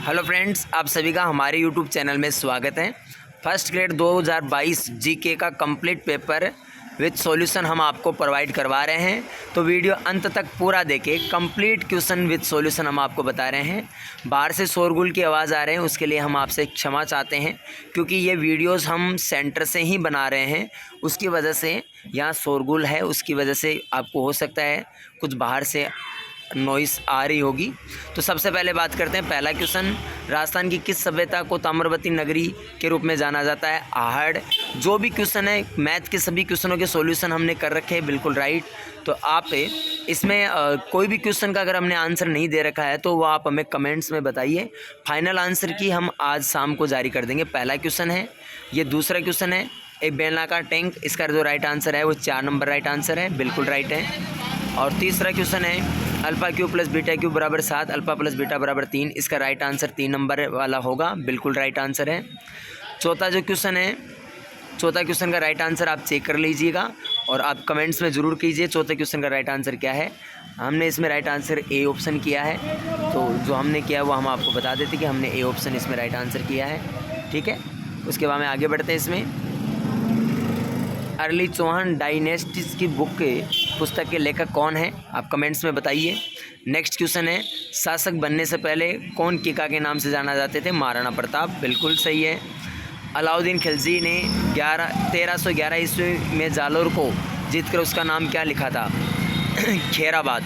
Hello friends, आप सभी का हमारे यूट्यूब चैनल में स्वागत है। फर्स्ट ग्रेड 2022 जीके का कंप्लीट पेपर विद सॉल्यूशन हम आपको प्रोवाइड करवा रहे हैं। तो वीडियो अंत तक पूरा देखें। कंप्लीट क्वेश्चन विद सॉल्यूशन हम आपको बता रहे हैं। बाहर से शोरगुल की आवाज़ आ रहे हैं, उसके लिए हम आपसे क्षमा चाहते हैं, क्योंकि ये वीडियोस हम सेंटर से ही बना रहे हैं। उसकी वजह से यहाँ शोरगुल है, उसकी वजह से आपको हो सकता है कुछ बाहर से नॉइस आ रही होगी। तो सबसे पहले बात करते हैं। पहला क्वेश्चन, राजस्थान की किस सभ्यता को ताम्रवती नगरी के रूप में जाना जाता है? आहड़। जो भी क्वेश्चन है, मैथ के सभी क्वेश्चनों के सॉल्यूशन हमने कर रखे हैं, बिल्कुल राइट। तो आप इसमें कोई भी क्वेश्चन का अगर हमने आंसर नहीं दे रखा है तो वो आप हमें कमेंट्स में बताइए। फाइनल आंसर की हम आज शाम को जारी कर देंगे। पहला क्वेश्चन है ये। दूसरा क्वेश्चन है, एक बेलनाकार टैंक, इसका जो राइट आंसर है वो 4 नंबर राइट आंसर है, बिल्कुल राइट है। और तीसरा क्वेश्चन है, alpha cube plus beta cube बराबर 7, अल्फ़ा प्लस बीटा बराबर 3, इसका राइट आंसर 3 नंबर वाला होगा, बिल्कुल राइट आंसर है। चौथा जो क्वेश्चन है, चौथा क्वेश्चन का राइट आंसर आप चेक कर लीजिएगा और आप कमेंट्स में ज़रूर कीजिए चौथे क्वेश्चन का राइट आंसर क्या है। हमने इसमें राइट आंसर ए ऑप्शन किया है, तो जो हमने किया वो हम आपको बता देते कि हमने ए ऑप्शन इसमें राइट आंसर किया है, ठीक है। उसके बाद में आगे बढ़ते हैं। इसमें अर्ली चौहान डायनेस्टीज की पुस्तक के लेखक कौन है? आप कमेंट्स में बताइए। नेक्स्ट क्वेश्चन है, शासक बनने से पहले कौन किका के नाम से जाना जाते थे? महाराणा प्रताप, बिल्कुल सही है। अलाउद्दीन खिलजी ने 1311 ईस्वी में जालोर को जीतकर उसका नाम क्या लिखा था? खैराबाद।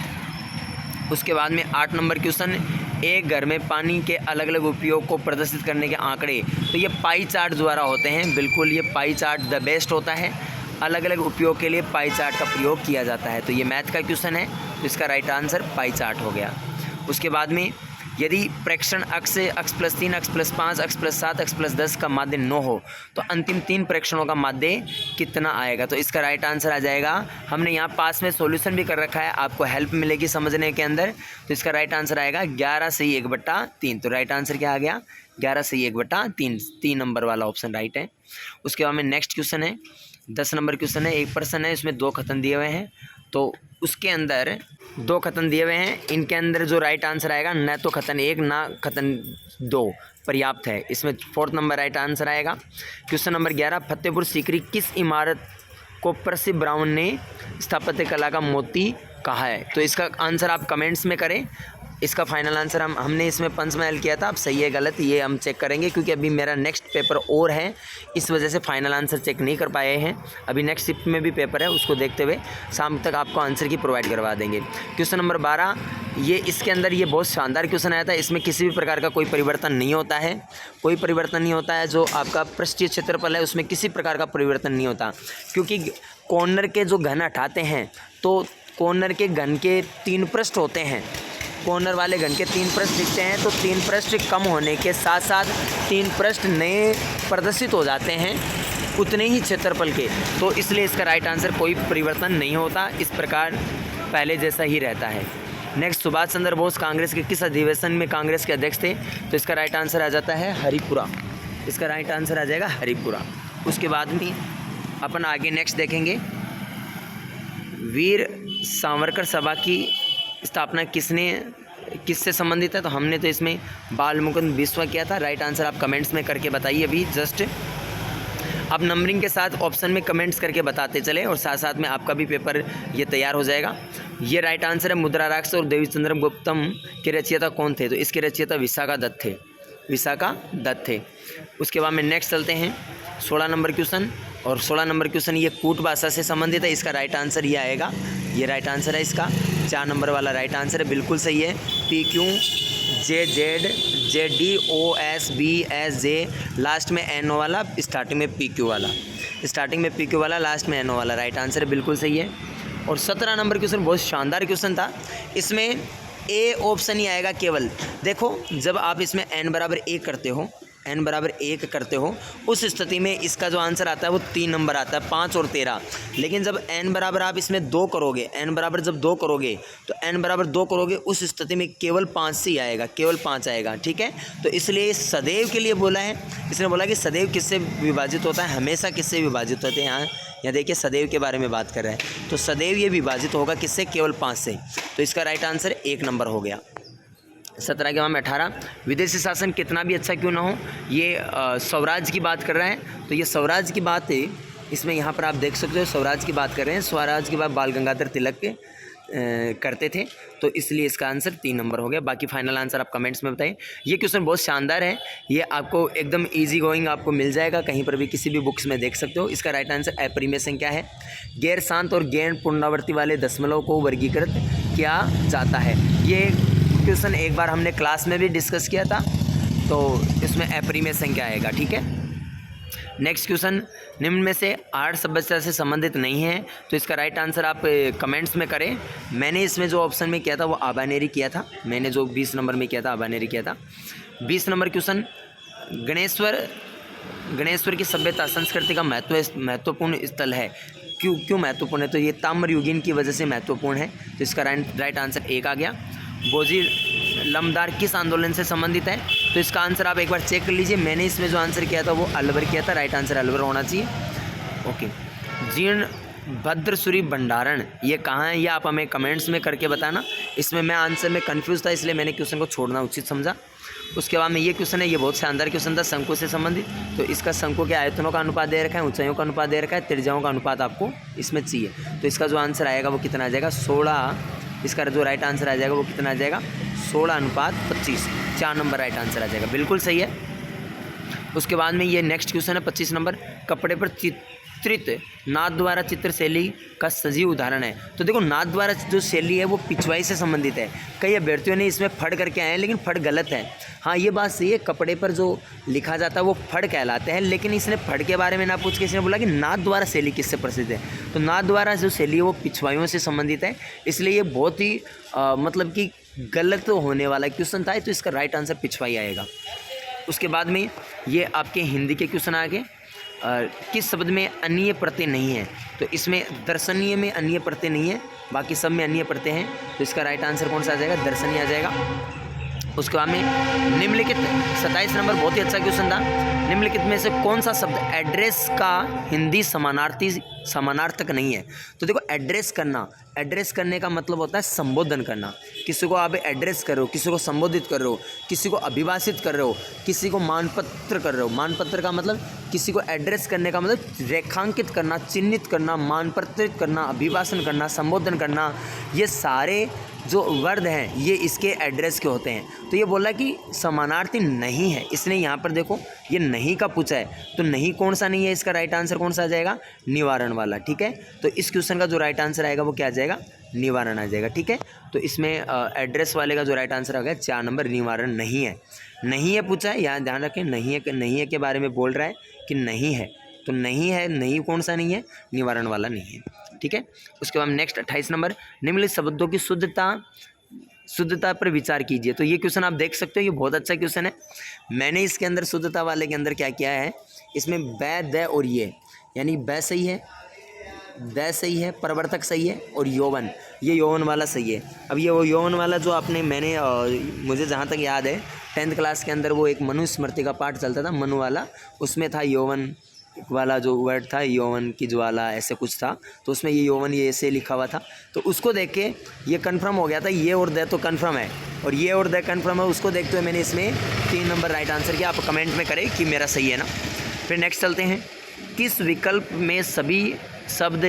उसके बाद में 8 नंबर क्वेश्चन, एक घर में पानी के अलग अलग उपयोग को प्रदर्शित करने के आंकड़े, तो ये पाई चार्ट द्वारा होते हैं, बिल्कुल ये पाई चार्ट द बेस्ट होता है। अलग अलग उपयोग के लिए पाई चार्ट का प्रयोग किया जाता है। तो ये मैथ का क्वेश्चन है, तो इसका राइट आंसर पाई चार्ट हो गया। उसके बाद में, यदि प्रेक्षण अक्ष से x + 3, x + 5, x + 7, x + 10 का माध्य 9 हो तो अंतिम 3 प्रेक्षणों का माध्य कितना आएगा? तो इसका राइट आंसर आ जाएगा, हमने यहाँ पास में सॉल्यूशन भी कर रखा है, आपको हेल्प मिलेगी समझने के अंदर। तो इसका राइट आंसर आएगा 11 सही 1/3। तो राइट आंसर क्या आ गया? 11 सही 1/3, 3 नंबर वाला ऑप्शन राइट है। उसके बाद में नेक्स्ट क्वेश्चन है, 10 नंबर क्वेश्चन है। एक प्रश्न है, इसमें 2 कथन दिए हुए हैं, तो उसके अंदर 2 कथन दिए हुए हैं। इनके अंदर जो राइट आंसर आएगा, न तो कथन 1 ना कथन 2 पर्याप्त है, इसमें 4th नंबर राइट आंसर आएगा। क्वेश्चन नंबर 11, फतेहपुर सीकरी किस इमारत को प्रसिद्ध ब्राह्मण ने स्थापत्य कला का मोती कहा है? तो इसका आंसर आप कमेंट्स में करें। इसका फाइनल आंसर हमने इसमें पंचमहल किया था। अब सही है गलत ये हम चेक करेंगे, क्योंकि अभी मेरा नेक्स्ट पेपर और है, इस वजह से फाइनल आंसर चेक नहीं कर पाए हैं। अभी नेक्स्ट शिफ्ट में भी पेपर है, उसको देखते हुए शाम तक आपको आंसर की प्रोवाइड करवा देंगे। क्वेश्चन नंबर 12, ये इसके अंदर ये बहुत शानदार क्वेश्चन आया था। इसमें किसी भी प्रकार का कोई परिवर्तन नहीं होता है, कोई परिवर्तन नहीं होता है। जो आपका पृष्ठीय क्षेत्रफल है उसमें किसी प्रकार का परिवर्तन नहीं होता, क्योंकि कॉर्नर के जो घन हटाते हैं तो कॉर्नर के घन के 3 पृष्ठ होते हैं। कॉर्नर वाले घन के 3 पृष्ठ दिखते हैं, तो 3 पृष्ठ कम होने के साथ साथ 3 पृष्ठ नए प्रदर्शित हो जाते हैं उतने ही क्षेत्रफल के, तो इसलिए इसका राइट आंसर कोई परिवर्तन नहीं होता, इस प्रकार पहले जैसा ही रहता है। नेक्स्ट, सुभाष चंद्र बोस कांग्रेस के किस अधिवेशन में कांग्रेस के अध्यक्ष थे? तो इसका राइट आंसर आ जाता है हरिपुरा। इसका राइट आंसर आ जाएगा हरिपुरा। उसके बाद में अपन आगे नेक्स्ट देखेंगे, वीर सावरकर सभा की स्थापना किससे संबंधित है? तो हमने तो इसमें बाल मुकुंद बिस्वा किया था। राइट आंसर आप कमेंट्स में करके बताइए। अभी जस्ट आप नंबरिंग के साथ ऑप्शन में कमेंट्स करके बताते चले और साथ साथ में आपका भी पेपर ये तैयार हो जाएगा। ये राइट आंसर है। मुद्रा राक्ष और देवीचंद्र गुप्तम के रचयिता कौन थे? तो इसके रचयिता विशाखा दत्त थे, विशाखा दत्त थे। उसके बाद में नेक्स्ट चलते हैं 16 नंबर क्वेश्चन, और 16 नंबर क्वेश्चन ये कूट भाषा से संबंधित है। इसका राइट आंसर ये आएगा, ये राइट आंसर है इसका, 4 नंबर वाला राइट आंसर है, बिल्कुल सही है। PQ JZ JDOSBSJ, लास्ट में NO वाला, स्टार्टिंग में PQ वाला, स्टार्टिंग में PQ वाला, लास्ट में NO वाला, राइट आंसर है, बिल्कुल सही है। और 17 नंबर क्वेश्चन बहुत शानदार क्वेश्चन था। इसमें A ऑप्शन ही आएगा केवल। देखो, जब आप इसमें n = 1 करते हो, n = 1 करते हो, उस स्थिति में इसका जो आंसर आता है वो 3 नंबर आता है, 5 और 13। लेकिन जब n बराबर आप इसमें 2 करोगे, n बराबर जब 2 करोगे तो n बराबर 2 करोगे, उस स्थिति में केवल 5 से ही आएगा, केवल 5 आएगा, ठीक है। तो इसलिए सदैव के लिए बोला है, इसने बोला कि सदैव किससे विभाजित होता है? हमेशा किससे विभाजित होते हैं? यहाँ देखिए सदैव के बारे में बात कर रहे हैं, तो सदैव ये विभाजित होगा किससे? केवल 5 से। तो इसका राइट आंसर 1 नंबर हो गया। 17 के बाद में 18, विदेशी शासन कितना भी अच्छा क्यों ना हो, ये स्वराज की बात कर रहा है, तो ये स्वराज की बात है। इसमें यहाँ पर आप देख सकते हो स्वराज की बात कर रहे हैं, स्वराज की बात बाल गंगाधर तिलक के करते थे, तो इसलिए इसका आंसर 3 नंबर हो गया। बाकी फाइनल आंसर आप कमेंट्स में बताइए। ये क्वेश्चन बहुत शानदार है, ये आपको एकदम इजी गोइंग आपको मिल जाएगा, कहीं पर भी किसी भी बुक्स में देख सकते हो। इसका राइट आंसर एप्रीमेशन क्या है, गैर शांत और गैर पुनरावृत्ति वाले दशमलव को वर्गीकृत किया जाता है। ये क्वेश्चन एक बार हमने क्लास में भी डिस्कस किया था, तो इसमें एप्रीमेशन क्या आएगा, ठीक है। नेक्स्ट क्वेश्चन, निम्न में से आर्ट सभ्यता से संबंधित नहीं है, तो इसका राइट आंसर आप कमेंट्स में करें। मैंने इसमें जो ऑप्शन में किया था वो आबानेरी किया था, मैंने जो 20 नंबर में किया था आबानेरी किया था। 20 नंबर क्वेश्चन, गणेश्वर की सभ्यता संस्कृति का महत्वपूर्ण स्थल है, क्यों महत्वपूर्ण है, तो ये ताम्रयुगीन की वजह से महत्वपूर्ण है, तो इसका राइट आंसर 1 आ गया। बोझी लमदार किस आंदोलन से संबंधित है, तो इसका आंसर आप एक बार चेक कर लीजिए। मैंने इसमें जो आंसर किया था वो अलवर किया था, राइट आंसर अलवर होना चाहिए। ओके, जीर्ण भद्रसूरी भंडारण ये कहाँ है, ये आप हमें कमेंट्स में करके बताना। इसमें मैं आंसर में कंफ्यूज था, इसलिए मैंने क्वेश्चन को छोड़ना उचित समझा। उसके बाद में ये क्वेश्चन है, ये बहुत शानदार क्वेश्चन था, शंकु से संबंधित, तो इसका शंकु के आयतनों का अनुपात दे रखा है, ऊंचाइयों का अनुपात दे रखा है, त्रिज्याओं का अनुपात आपको इसमें चाहिए, तो इसका जो आंसर आएगा वो कितना आ जाएगा, 16। इसका जो राइट आंसर आ जाएगा वो कितना आ जाएगा, 16:25, 4 नंबर राइट आंसर आ जाएगा, बिल्कुल सही है। उसके बाद में ये नेक्स्ट क्वेश्चन है 25 नंबर, कपड़े पर चित्रित नाथ द्वारा चित्र शैली का सजीव उदाहरण है, तो देखो नाथ द्वारा जो शैली है वो पिछवाई से संबंधित है। कई अभ्यर्थियों ने इसमें फड़ करके आए हैं, लेकिन फड़ गलत है। हाँ, ये बात सही है, कपड़े पर जो लिखा जाता है वो फड़ कहलाते हैं, लेकिन इसने फड़ के बारे में ना पूछ के इसने बोला कि नाथ द्वारा शैली किससे प्रसिद्ध है, तो नाथ द्वारा जो शैली है वो पिछवाइयों से संबंधित है, इसलिए ये बहुत ही मतलब कि गलत होने वाला क्वेश्चन था, तो इसका राइट आंसर पिछवाई आएगा। उसके बाद में ये आपके हिंदी के क्वेश्चन आगे, किस शब्द में अन्य प्रत्यय नहीं है, तो इसमें दर्शनीय में अन्य प्रत्यय नहीं है, बाकी सब में अन्य प्रत्यय हैं, तो इसका राइट आंसर कौन सा आ जाएगा, दर्शनीय आ जाएगा। उसके बाद में निम्नलिखित 27 नंबर बहुत ही अच्छा क्वेश्चन था, निम्नलिखित में से कौन सा शब्द एड्रेस का हिंदी समानार्थक नहीं है, तो देखो एड्रेस करने का मतलब होता है संबोधन करना। किसी को आप एड्रेस कर रहे हो, किसी को संबोधित कर रहे हो, किसी को अभिभाषित कर रहे हो, किसी को मानपत्र कर रहे हो। मानपत्र का मतलब किसी को एड्रेस करने का मतलब रेखांकित करना, चिन्हित करना, मानपत्रित करना, अभिभाषण करना, संबोधन करना, ये सारे जो वर्ड हैं ये इसके एड्रेस के होते हैं। तो ये बोला कि समानार्थी नहीं है, इसने यहाँ पर देखो ये नहीं का पूछा है, तो नहीं कौन सा नहीं है, इसका राइट आंसर कौन सा आ जाएगा, निवारण वाला, ठीक है। तो इस क्वेश्चन का जो राइट आंसर आएगा वो क्या आ जाएगा, निवारण आ जाएगा, ठीक है। तो इसमें एड्रेस वाले का जो राइट आंसर आ गया 4 नंबर, निवारण नहीं है। नहीं है पूछा है, यहाँ ध्यान रखें, नहीं है के बारे में बोल रहा है कि नहीं है, तो नहीं है, नहीं कौन सा नहीं है, निवारण वाला नहीं है, ठीक है। उसके बाद नेक्स्ट 28 नंबर, निम्नलिखित शब्दों की शुद्धता पर विचार कीजिए, तो ये क्वेश्चन आप देख सकते हो, ये बहुत अच्छा क्वेश्चन है। मैंने इसके अंदर शुद्धता वाले के अंदर क्या किया है, इसमें बै, द और ये, यानी बै सही है, द सही है, प्रवर्तक सही है, और यौवन, ये यौवन वाला सही है। अब ये वो यौवन वाला जो मैंने मुझे जहाँ तक याद है 10th क्लास के अंदर वो एक मनुस्मृति का पाठ चलता था, मनु वाला, उसमें था यौवन वाला जो वर्ड था, यौवन की ज्वाला ऐसे कुछ था, तो उसमें ये यौवन ये ऐसे लिखा हुआ था, तो उसको देख के ये कंफर्म हो गया था, ये और द तो कंफर्म है और ये और द कंफर्म है, उसको देखते हुए मैंने इसमें 3 नंबर राइट आंसर किया। आप कमेंट में करें कि मेरा सही है ना। फिर नेक्स्ट चलते हैं, किस विकल्प में सभी शब्द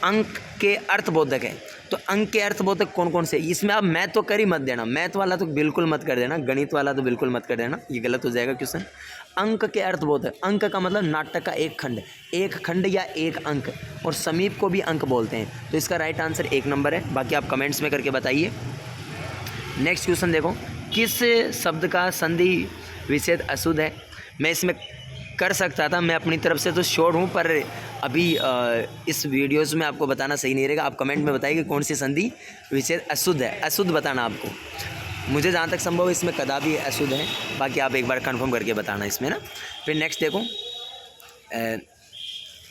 अंक के अर्थबोधक है, तो अंक के अर्थबोधक कौन कौन से, इसमें आप मैथ तो कर ही मत देना, मैथ वाला तो बिल्कुल मत कर देना, गणित वाला तो बिल्कुल मत कर देना, ये गलत हो जाएगा क्वेश्चन। अंक के अर्थबोधक, अंक का मतलब नाटक का एक खंड या एक अंक, और समीप को भी अंक बोलते हैं, तो इसका राइट आंसर 1 नंबर है, बाकी आप कमेंट्स में करके बताइए। नेक्स्ट क्वेश्चन देखो, किस शब्द का संधि विच्छेद अशुद्ध है, मैं इसमें कर सकता था, मैं अपनी तरफ से तो श्योर हूँ, पर अभी इस वीडियोज़ में आपको बताना सही नहीं रहेगा। आप कमेंट में बताइए कि कौन सी संधि विच्छेद अशुद्ध है, अशुद्ध बताना आपको, मुझे जहाँ तक संभव है इसमें कदा भी अशुद्ध है, बाकी आप एक बार कंफर्म करके बताना इसमें ना। फिर नेक्स्ट देखो,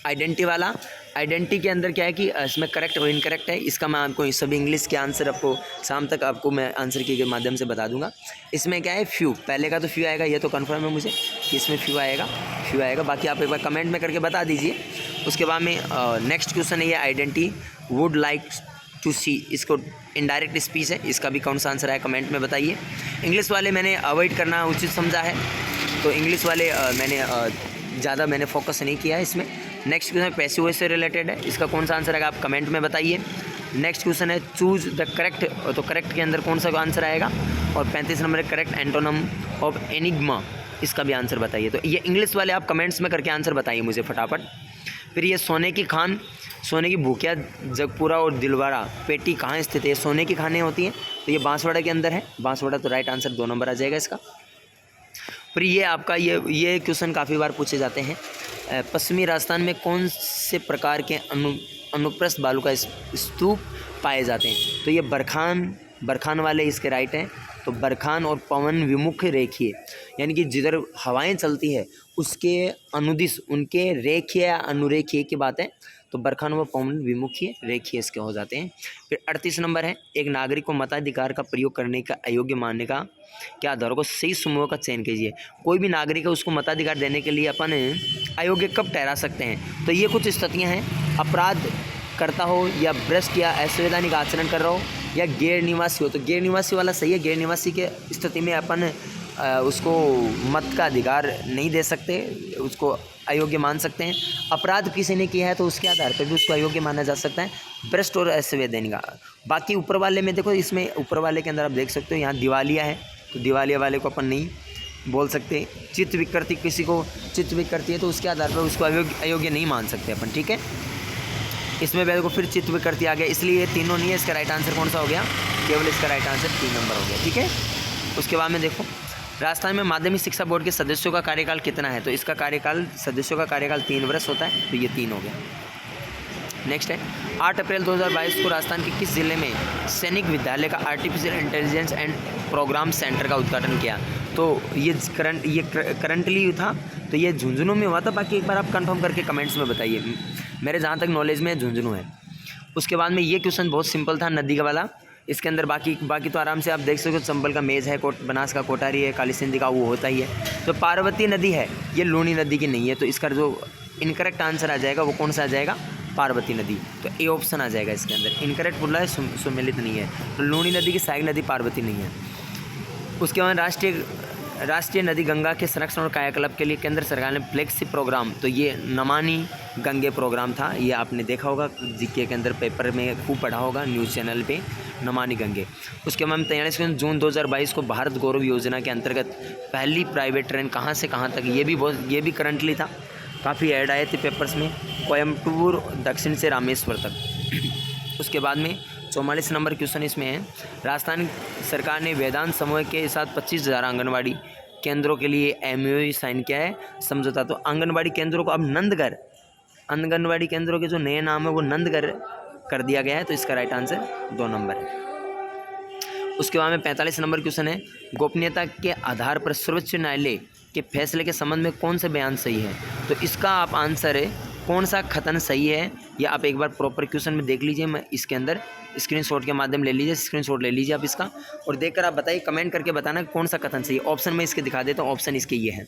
आइडेंटिटी वाला, आइडेंटिटी के अंदर क्या है कि इसमें करेक्ट और इनकरेक्ट है, इसका मैं आपको सभी इंग्लिश के आंसर आपको शाम तक आपको मैं आंसर की के माध्यम से बता दूंगा। इसमें क्या है, फ्यू, पहले का तो फ्यू आएगा, ये तो कंफर्म है मुझे कि इसमें फ्यू आएगा, बाकी आप एक बार कमेंट में करके बता दीजिए। उसके बाद में नेक्स्ट क्वेश्चन है ये, आइडेंटिटी वुड लाइक टू सी, इसको इनडायरेक्ट स्पीच है, इसका भी कौन सा आंसर है कमेंट में बताइए। इंग्लिश वाले मैंने अवॉइड करना उचित समझा है, तो इंग्लिश वाले ज़्यादा मैंने फोकस नहीं किया है इसमें। नेक्स्ट क्वेश्चन पैसिव वॉइस से रिलेटेड है, इसका कौन सा आंसर आएगा आप कमेंट में बताइए। नेक्स्ट क्वेश्चन है चूज द करेक्ट, तो करेक्ट के अंदर कौन सा आंसर आएगा। और 35 नंबर है करेक्ट एंटोनम ऑफ एनिग्मा, इसका भी आंसर बताइए। तो ये इंग्लिश वाले आप कमेंट्स में करके आंसर बताइए मुझे फटाफट। फिर ये सोने की खान, सोने की भूकिया, जगपुरा और दिलवाड़ा पेटी कहाँ स्थित है। सोने की खानें होती हैं, तो ये बांसवाड़ा के अंदर है, बांसवाड़ा, तो राइट आंसर 2 नंबर आ जाएगा इसका। फिर ये आपका ये क्वेश्चन काफ़ी बार पूछे जाते हैं, पश्चिमी राजस्थान में कौन से प्रकार के अनुप्रस्थ बालू का स्तूप पाए जाते हैं। तो ये बरखान वाले इसके राइट हैं। तो बरखान और पवन विमुख रेखीय, यानी कि जिधर हवाएं चलती है उसके अनुदिश उनके रेखीय या अनुरेखीय की बात है, तो बरखान व पवन विमुखीय रेखीय इसके हो जाते हैं। फिर 38 नंबर है, एक नागरिक को मताधिकार का प्रयोग करने का अयोग्य मानने का क्या आधारों को सही समूह का चयन कीजिए। कोई भी नागरिक है उसको मताधिकार देने के लिए अपन अयोग्य कब ठहरा सकते हैं। तो ये कुछ स्थितियाँ हैं, अपराध करता हो या भ्रष्ट या असंवैधानिक आचरण कर रहा हो या गैर निवासी हो। तो गैर निवासी वाला सही है, गैर निवासी के स्थिति में अपन उसको मत का अधिकार नहीं दे सकते, उसको अयोग्य मान सकते हैं। अपराध किसी ने किया है तो उसके आधार पर भी उसको अयोग्य माना जा सकता है, भ्रष्ट और असंवैधानिक। बाकी ऊपर वाले में देखो, इसमें ऊपर वाले के अंदर आप देख सकते हो यहाँ दिवालिया है, तो दिवालिया वाले को अपन नहीं बोल सकते। चित्त विकृति, किसी को चित्त विकृति है तो उसके आधार पर उसको अयोग्य नहीं मान सकते अपन, ठीक है। इसमें देखो फिर चित्त विकृति आ गया, इसलिए ये तीनों नहीं है। इसका राइट आंसर कौन सा हो गया, केवल इसका राइट आंसर 3 नंबर हो गया, ठीक है। उसके बाद में देखो राजस्थान में माध्यमिक शिक्षा बोर्ड के सदस्यों का कार्यकाल कितना है। तो इसका कार्यकाल, सदस्यों का कार्यकाल 3 वर्ष होता है, तो ये 3 हो गया। नेक्स्ट है 8 अप्रैल 2022 को राजस्थान के किस जिले में सैनिक विद्यालय का artificial intelligence and programme centre का उद्घाटन किया। तो ये करंटली था, तो ये झुंझुनू में हुआ था। बाकी एक बार आप कंफर्म करके कमेंट्स में बताइए, मेरे जहाँ तक नॉलेज में झुंझुनू है। उसके बाद में ये क्वेश्चन बहुत सिंपल था, नदी का वाला। इसके अंदर बाकी तो आराम से आप देख सकते हो, चंबल का मेज है, बनास का कोटारी है, काली सिंधी का वो होता ही है। तो पार्वती नदी है, ये लूनी नदी की नहीं है, तो इसका जो इनकरेक्ट आंसर आ जाएगा वो कौन सा आ जाएगा, पार्वती नदी। तो ए ऑप्शन आ जाएगा इसके अंदर। इनकरेक्ट बोला है, सुमेलित नहीं है, तो लूनी नदी की सहायक नदी पार्वती नहीं है। उसके बाद राष्ट्रीय नदी गंगा के संरक्षण और कायाकल्प के लिए केंद्र सरकार ने फ्लैगशिप प्रोग्राम, तो ये नमामि गंगे प्रोग्राम था। ये आपने देखा होगा जीके के अंदर, पेपर में खूब पढ़ा होगा, न्यूज़ चैनल पे, नमामि गंगे। उसके बाद 43 जून 2022 को भारत गौरव योजना के अंतर्गत पहली प्राइवेट ट्रेन कहाँ से कहाँ तक, ये भी करंटली था, काफ़ी ऐड आए थे पेपर्स में, कोयम्बटूर दक्षिण से रामेश्वर तक। उसके बाद में 44 नंबर क्वेश्चन इसमें है, राजस्थान सरकार ने वेदांत समूह के साथ 25,000 आंगनबाड़ी केंद्रों के लिए MOU साइन किया है, समझौता। तो आंगनबाड़ी केंद्रों को अब नंदगढ़, आंगनबाड़ी केंद्रों के जो नए नाम है वो नंदगढ़ कर दिया गया है, तो इसका राइट आंसर 2 नंबर है। उसके बाद में 45 नंबर क्वेश्चन है, गोपनीयता के आधार पर सर्वोच्च न्यायालय के फैसले के संबंध में कौन सा बयान सही है। तो इसका आप आंसर है कौन सा कथन सही है, या आप एक बार प्रॉपर क्वेश्चन में देख लीजिए, मैं इसके अंदर स्क्रीनशॉट के माध्यम ले लीजिए, स्क्रीनशॉट ले लीजिए आप इसका, और देखकर आप बताइए, कमेंट करके बताना कौन सा कथन सही है। ऑप्शन में इसके दिखा देता हूँ, ऑप्शन इसके ये है।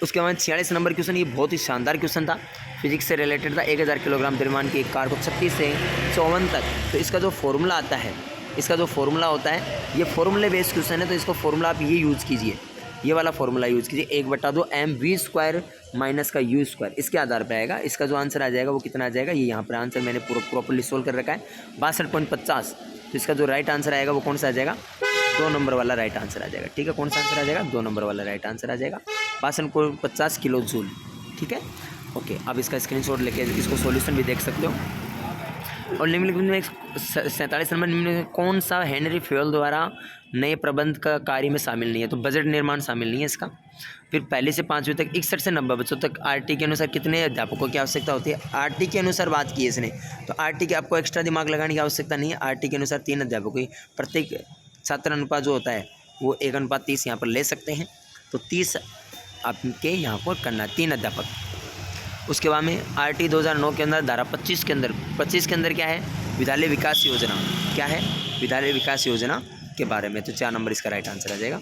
उसके बाद 46 नंबर क्वेश्चन, ये बहुत ही शानदार क्वेश्चन था, फिजिक्स से रिलेटेड था। 1000 किलोग्राम द्रव्यमान की एक कार को 36 से 54 तक, तो इसका जो फॉर्मूला आता है, इसका जो फॉर्मूला होता है, ये फॉर्मूले बेस्ड क्वेश्चन है, तो इसको फॉर्मूला आप ये यूज़ कीजिए, ये वाला फॉर्मूला यूज़ कीजिए, 1/2 mv² माइनस का u², इसके आधार पर आएगा। इसका जो आंसर आ जाएगा वो कितना आ जाएगा, ये यहाँ पर आंसर मैंने पूरा प्रॉपर्ली सोल्व कर रखा है, 62.50। तो इसका जो राइट आंसर आएगा वो कौन सा आ जाएगा, 2 नंबर वाला राइट आंसर आ जाएगा, ठीक है। कौन सा आंसर आ जाएगा, 2 नंबर वाला राइट आंसर आ जाएगा, 62.50 किलो जूल, ठीक है। ओके, अब इसका स्क्रीनशॉट लेके इसको सॉल्यूशन भी देख सकते हो। और निम्नलिखित में 47 नंबर, निम्न में कौन सा हेनरी फ्यूल द्वारा नए प्रबंध का कार्य में शामिल नहीं है। तो बजट निर्माण शामिल नहीं है इसका। फिर पहले से 5वीं तक 61 से 90 बच्चों तक RT के अनुसार कितने अध्यापकों की आवश्यकता होती है। RT के अनुसार बात की है इसने, तो RT के आपको एक्स्ट्रा दिमाग लगाने की आवश्यकता नहीं है। RT के अनुसार 3 अध्यापकों की, प्रत्येक छात्र अनुपात जो होता है वो 1:30 यहाँ पर ले सकते हैं, तो 30 आपके यहाँ पर करना है, 3 अध्यापक। उसके बाद में RT 2009 के अंदर धारा 25 के अंदर क्या है, विद्यालय विकास योजना, क्या है, विद्यालय विकास योजना के बारे में। तो 4 नंबर इसका राइट आंसर आ जाएगा।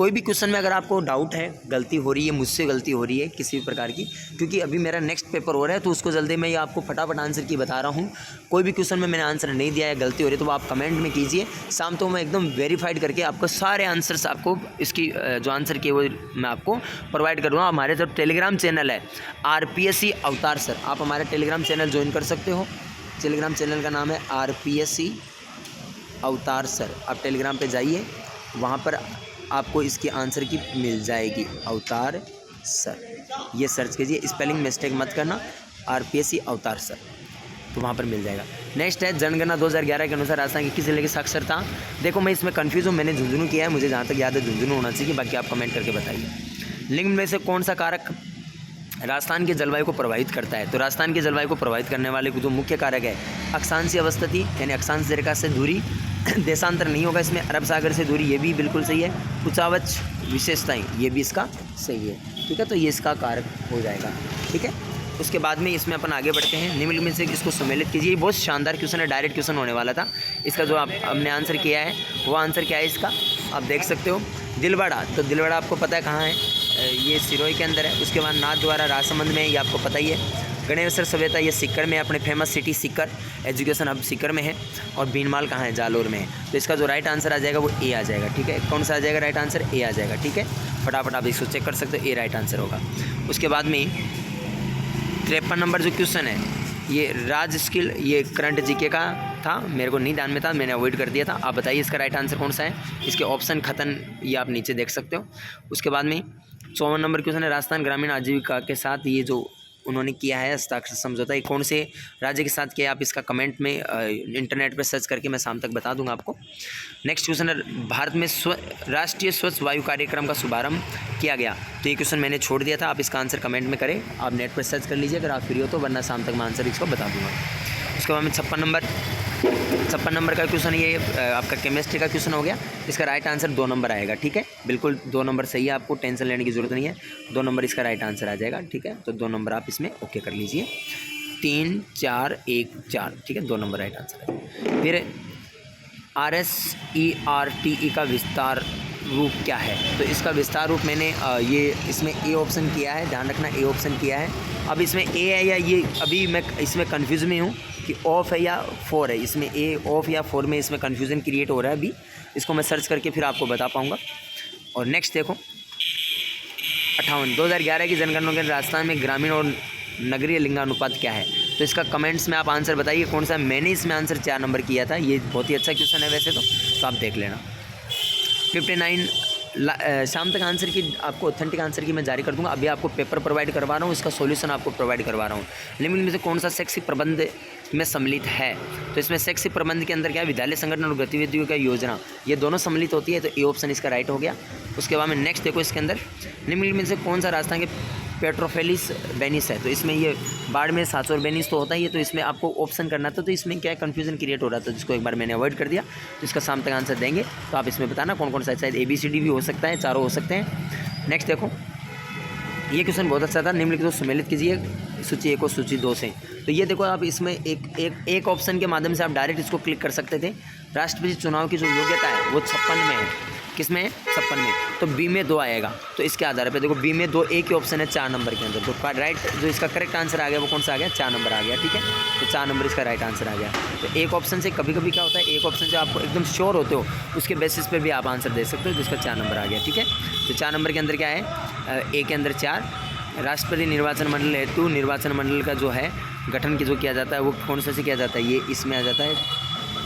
कोई भी क्वेश्चन में अगर आपको डाउट है, गलती हो रही है, मुझसे गलती हो रही है किसी भी प्रकार की, क्योंकि अभी मेरा नेक्स्ट पेपर हो रहा है तो उसको जल्दी मैं ये आपको फटाफट आंसर की बता रहा हूँ। कोई भी क्वेश्चन में मैंने आंसर नहीं दिया है, गलती हो रही है, तो आप कमेंट में कीजिए। शाम तो मैं एकदम वेरीफाइड करके आपको सारे आंसर्स, आपको इसकी जो आंसर किए वो मैं आपको प्रोवाइड करूँगा। हमारे जो टेलीग्राम चैनल है RPSC अवतार सर, आप हमारा टेलीग्राम चैनल ज्वाइन कर सकते हो। टेलीग्राम चैनल का नाम है RPSC अवतार सर। आप टेलीग्राम पे जाइए, वहाँ पर आपको इसकी आंसर की मिल जाएगी, अवतार सर। ये सर्च कीजिए, स्पेलिंग मिस्टेक मत करना, RPSC अवतार सर, तो वहाँ पर मिल जाएगा। नेक्स्ट है जनगणना 2011 के अनुसार राजस्थान की किस जिले की साक्षरता। देखो मैं इसमें कन्फ्यूज़ हूँ, मैंने झुंझुनू किया है, मुझे जहाँ तक याद है झुंझुनू होना चाहिए, बाकी आप कमेंट करके बताइए। निम्न में से कौन सा कारक राजस्थान की जलवायु को प्रभावित करता है। तो राजस्थान की जलवायु को प्रभावित करने वाले जो मुख्य कारक है, अक्षांशीय अवस्थिति यानी अक्षांश रेखा से दूरी, देशांतर नहीं होगा इसमें, अरब सागर से दूरी, ये भी बिल्कुल सही है, उच्चावच विशेषताएं, ये भी इसका सही है, ठीक है, तो ये इसका कारक हो जाएगा, ठीक है। उसके बाद में इसमें अपन आगे बढ़ते हैं। निम्न में से इसको सम्मिलित कीजिए। बहुत शानदार क्वेश्चन है, डायरेक्ट क्वेश्चन होने वाला था। इसका जो आप हमने आंसर किया है वो आंसर क्या है इसका, आप देख सकते हो। दिलवाड़ा, तो दिलवाड़ा आपको पता है कहाँ है, ये सिरोही के अंदर है। उसके बाद नाथद्वारा राजसमंद में, ये आपको पता ही है। गणेश्वर सभ्यता ये सीकर में, अपने फेमस सिटी सीकर, एजुकेशन अब सीकर में है। और बीनमाल कहाँ है, जालोर में है। तो इसका जो राइट आंसर आ जाएगा वो ए आ जाएगा, ठीक है। कौन सा आ जाएगा राइट आंसर, ए आ जाएगा, ठीक है। फटाफट आप इसको चेक कर सकते हो, ए राइट आंसर होगा। उसके बाद में 53 नंबर जो क्वेश्चन है, ये राज स्किल, ये करंट जीके का था, मेरे को नहीं ध्यान में था, मैंने अवॉइड कर दिया था। आप बताइए इसका राइट आंसर कौन सा है। इसके ऑप्शन खतन ये आप नीचे देख सकते हो। उसके बाद में 54 नंबर क्वेश्चन है, राजस्थान ग्रामीण आजीविका के साथ ये जो उन्होंने किया है हस्ताक्षर समझौता, ये कौन से राज्य के साथ किया, आप इसका कमेंट में इंटरनेट पर सर्च करके मैं शाम तक बता दूंगा आपको। नेक्स्ट क्वेश्चन है, भारत में राष्ट्रीय स्वच्छ वायु कार्यक्रम का शुभारंभ किया गया। तो ये क्वेश्चन मैंने छोड़ दिया था, आप इसका आंसर कमेंट में करें, आप नेट पर सर्च कर लीजिए अगर आप फ्री हो तो, वरना शाम तक मैं आंसर इसको बता दूंगा। उसके बाद में 56 नंबर का क्वेश्चन, ये आपका केमिस्ट्री का क्वेश्चन हो गया। इसका राइट आंसर 2 नंबर आएगा, ठीक है, बिल्कुल 2 नंबर सही है, आपको टेंशन लेने की जरूरत नहीं है। 2 नंबर इसका राइट आंसर आ जाएगा, ठीक है। तो 2 नंबर आप इसमें ओके कर लीजिए। 3 4 1 4, ठीक है, 2 नंबर राइट आंसर है। फिर RSERTE का विस्तार रूप क्या है। तो इसका विस्तार रूप मैंने ये इसमें ए ऑप्शन किया है, ध्यान रखना ए ऑप्शन किया है। अब इसमें ए है या ये, अभी मैं इसमें कन्फ्यूज़ में हूँ कि ऑफ है या 4 है। इसमें ए ऑफ या 4 में इसमें कन्फ्यूज़न क्रिएट हो रहा है। अभी इसको मैं सर्च करके फिर आपको बता पाऊँगा। और नेक्स्ट देखो 58, 2011 की जनगणना के राजस्थान में ग्रामीण और नगरीय लिंगानुपात क्या है। तो इसका कमेंट्स में आप आंसर बताइए कौन सा। मैंने इसमें आंसर 4 नंबर किया था, ये बहुत ही अच्छा क्वेश्चन है वैसे तो आप देख लेना। 59 शाम तक आंसर की आपको ऑथेंटिक आंसर की मैं जारी कर दूंगा। अभी आपको पेपर प्रोवाइड करवा रहा हूँ, इसका सॉल्यूशन आपको प्रोवाइड करवा रहा हूँ। निम्न में से कौन सा शैक्षिक प्रबंध में सम्मिलित है। तो इसमें शैक्षिक प्रबंध के अंदर क्या है, विद्यालय संगठन और गतिविधियों का योजना, ये दोनों सम्मिलित होती है। तो ए ऑप्शन इसका राइट हो गया। उसके बाद में नेक्स्ट देखो, इसके अंदर निम्न में से कौन सा राजस्थान के पेट्रोफेलिस बेनिस है। तो इसमें ये बाड़मेर सांचौर बेनिस तो होता ही है, तो इसमें आपको ऑप्शन करना था। तो इसमें क्या कन्फ्यूजन क्रिएट हो रहा था, जिसको एक बार मैंने अवॉइड कर दिया। तो इसका शाम तक आंसर देंगे, तो आप इसमें बताना कौन कौन सा, शायद ABCD भी हो सकता है, चारों हो सकते हैं। नेक्स्ट देखो, ये क्वेश्चन बहुत अच्छा था। निम्नलिखित को सम्मिलित कीजिए सूची 1 और सूची 2 से। तो ये देखो, आप इसमें एक ऑप्शन के माध्यम से आप डायरेक्ट इसको क्लिक कर सकते थे। राष्ट्रपति चुनाव की जो योग्यता है वो 56 में है। किसमें है, 56 में। तो बी में 2 आएगा। तो इसके आधार पे देखो, बी में 2 एक ही ऑप्शन है 4 नंबर के अंदर। तो राइट जो इसका करेक्ट आंसर आ गया वो कौन सा आ गया, 4 नंबर आ गया, ठीक है। तो 4 नंबर इसका राइट आंसर आ गया। तो एक ऑप्शन से कभी कभी क्या होता है, एक ऑप्शन से आपको एकदम श्योर होते हो, उसके बेसिस पे भी आप आंसर दे सकते हो, जिसका 4 नंबर आ गया, ठीक है। तो 4 नंबर के अंदर क्या है, ए के अंदर 4, राष्ट्रपति निर्वाचन मंडल हेतु निर्वाचन मंडल का जो है गठन की जो किया जाता है वो कौन सा से किया जाता है, ये इसमें आ जाता है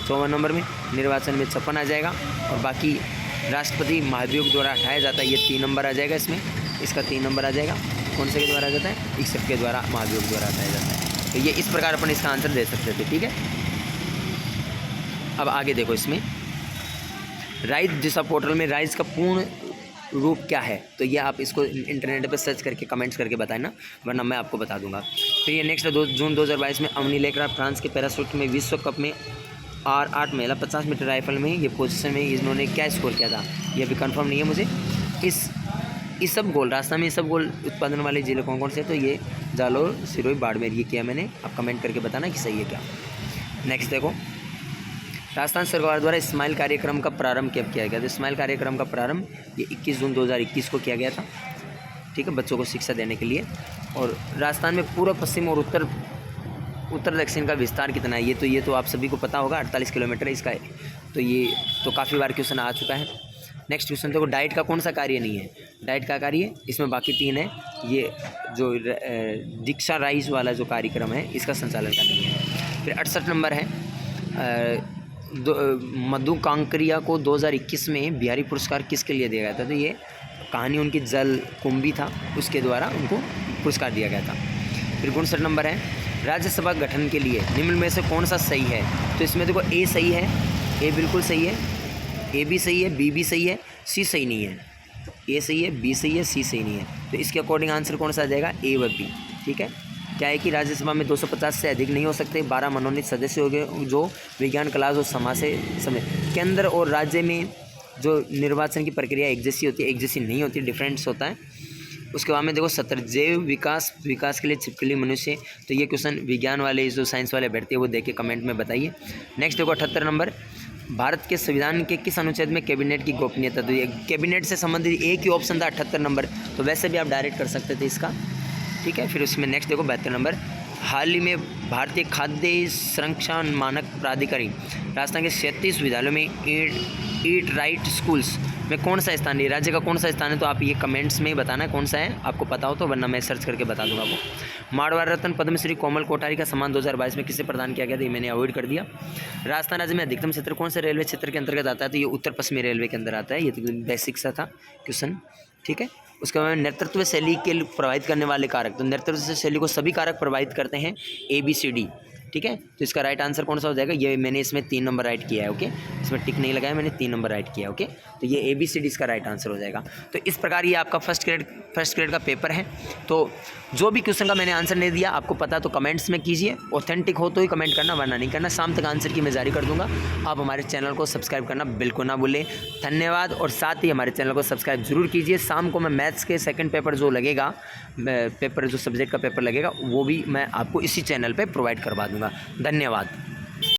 54 नंबर में। निर्वाचन में 56 आ जाएगा। और बाकी राष्ट्रपति महाभियोग द्वारा हटाया जाता है, ये 3 नंबर आ जाएगा इसमें, इसका 3 नंबर आ जाएगा। कौन से के द्वारा आ जाता है, इस सबके द्वारा महाभियोग द्वारा हटाया जाता है। तो ये इस प्रकार अपन इसका आंसर दे सकते थे, ठीक है। अब आगे देखो, इसमें राइज दिशा पोर्टल में राइज का पूर्ण रूप क्या है। तो ये आप इसको इंटरनेट पर सर्च करके कमेंट्स करके बताना, वरना मैं आपको बता दूंगा। फिर ये नेक्स्ट 2 जून 2022 में अवनी लेकरा फ्रांस के पैराशूट में विश्व कप में R8 महिला 50 मीटर राइफल में ये पोजीशन में इन्होंने क्या स्कोर किया था, ये भी कंफर्म नहीं है मुझे। इस सब गोल राजस्थान में, ये सब गोल उत्पादन वाले जिले कौन कौन से, तो ये जालोर, सिरोही, बाड़मेर, ये किया मैंने। आप कमेंट करके बताना कि सही है क्या। नेक्स्ट देखो, राजस्थान सरकार द्वारा स्माइल कार्यक्रम का प्रारंभ कब किया गया? तो स्माइल कार्यक्रम का प्रारंभ ये 21 जून 2021 को किया गया था, ठीक है, बच्चों को शिक्षा देने के लिए। और राजस्थान में पूर्व पश्चिम और उत्तर दक्षिण का विस्तार कितना है? ये तो आप सभी को पता होगा, 48 किलोमीटर इसका है। तो ये तो काफ़ी बार क्वेश्चन आ चुका है। नेक्स्ट क्वेश्चन देखो, डाइट का कौन सा कार्य नहीं है? डाइट का कार्य इसमें बाकी 3 है। ये जो दीक्षा राइज वाला जो कार्यक्रम है इसका संचालन का नहीं है। फिर 68 नंबर है, मधु कांकरिया को 2021 में बिहारी पुरस्कार किसके लिए दिया गया था? तो ये कहानी उनकी जल कुंभी था, उसके द्वारा उनको पुरस्कार दिया गया था। फिर 59 नंबर है, राज्यसभा गठन के लिए निम्न में से कौन सा सही है? तो इसमें देखो ए सही है, ए बिल्कुल सही है, ए भी सही है, बी भी सही है, सी सही नहीं है। ए सही है, बी सही है, सी सही नहीं है। तो इसके अकॉर्डिंग आंसर कौन सा आ जाएगा? ए व बी, ठीक है। क्या है कि राज्यसभा में 250 से अधिक नहीं हो सकते, 12 मनोनीत सदस्य हो गए जो विज्ञान, कला और समाज से समय। केंद्र और राज्य में जो निर्वाचन की प्रक्रिया एक जैसी होती है, एक जैसी नहीं होती, डिफरेंस होता है। उसके बाद में देखो 17 जैव विकास के लिए छिपकली मनुष्य। तो ये क्वेश्चन विज्ञान वाले जो साइंस वाले बैठते हैं वो देख के कमेंट में बताइए। नेक्स्ट देखो 78 नंबर, भारत के संविधान के किस अनुच्छेद में कैबिनेट की गोपनीयता? तो ये कैबिनेट से संबंधित एक ही ऑप्शन था 78 नंबर, तो वैसे भी आप डायरेक्ट कर सकते थे इसका, ठीक है। फिर उसमें नेक्स्ट देखो 72 नंबर, हाल ही में भारतीय खाद्य सुरक्षा मानक प्राधिकरण राजस्थान के 37 विद्यालयों में ईट राइट स्कूल्स में कौन सा स्थान है? राज्य का कौन सा स्थान है? तो आप ये कमेंट्स में ही बताना कौन सा है, आपको पता हो तो, वरना मैं सर्च करके बता दूंगा आपको। मारवाड़ रत्न पद्मश्री कोमल कोठारी का सम्मान 2022 में किसे प्रदान किया गया था? ये मैंने अवॉइड कर दिया। राजस्थान राज्य में अधिकतम क्षेत्र कौन से रेलवे क्षेत्र के अंतर्गत आता है? तो ये उत्तर पश्चिमी रेलवे के अंदर आता है। ये तो बेसिक सा था क्वेश्चन, ठीक है। उसके बाद नेतृत्व शैली के प्रभावित करने वाले कारक, तो नेतृत्व शैली को सभी कारक प्रभावित करते हैं, ABCD, ठीक है। तो इसका राइट आंसर कौन सा हो जाएगा? ये मैंने इसमें 3 नंबर राइट किया है, ओके। इसमें टिक नहीं लगाया, मैंने 3 नंबर राइट किया, ओके। तो ये ABCD इसका राइट आंसर हो जाएगा। तो इस प्रकार ये आपका फर्स्ट ग्रेड का पेपर है। तो जो भी क्वेश्चन का मैंने आंसर नहीं दिया आपको पता तो कमेंट्स में कीजिए, ऑथेंटिक हो तो ही कमेंट करना, वरना नहीं करना। शाम तक आंसर की मैं जारी कर दूंगा। आप हमारे चैनल को सब्सक्राइब करना बिल्कुल ना भूलें। धन्यवाद। और साथ ही हमारे चैनल को सब्सक्राइब जरूर कीजिए। शाम को मैं मैथ्स के सेकंड पेपर जो लगेगा, पेपर जो सब्जेक्ट का पेपर लगेगा, वो भी मैं आपको इसी चैनल पर प्रोवाइड करवा दूँगा। धन्यवाद।